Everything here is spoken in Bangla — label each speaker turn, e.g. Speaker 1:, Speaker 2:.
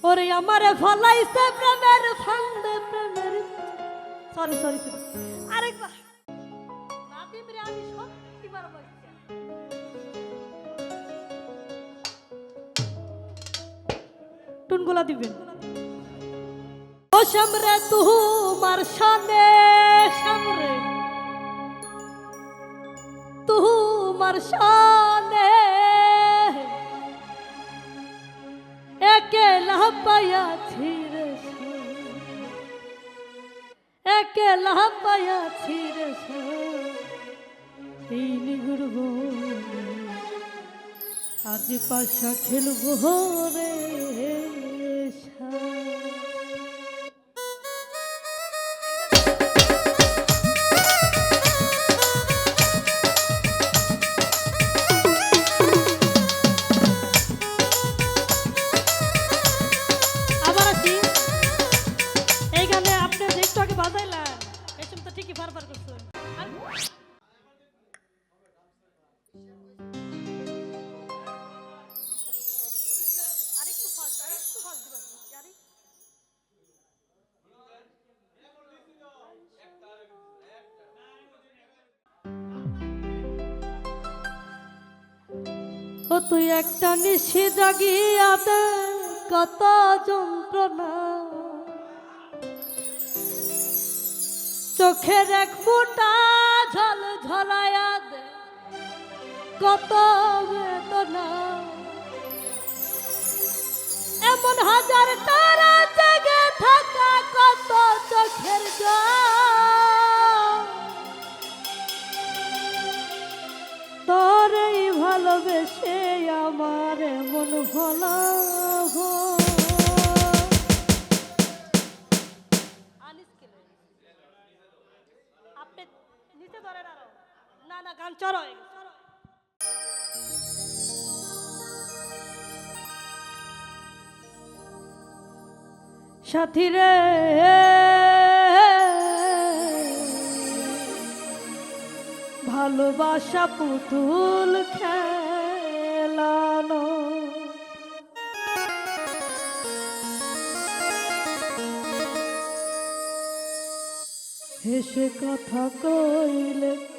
Speaker 1: ওরে আমারে ফলাইছে প্রেমের ফান্দে প্রেমের সরি সরি সরি আরেকবার নাদিম রে আমি সত্যি বার বলছি টুনগুলা দিবেন ও শামরে তোমার শানে শামরে তোমার শানে একেলা পায়াছি রে একেলা পায়াছি রে এই নিগুড়ব আজ পাশা খেলবো রে ও তুই একটা নিশি জাগিয়া দে কত যন্ত্রণা চোখের এক ফোঁটা ঝল ঝলাইয়া দে কত বেদনা এমন হাজার তারা জেগে থাকা কত চোখের জল তোরই ভালোবেসে আমার মন হলো আপনি নিচে ধরেন আরো না না গান চড়ো সাথী রে ভালোবাসা পুতুল খেলানো হেসে কথা কইলে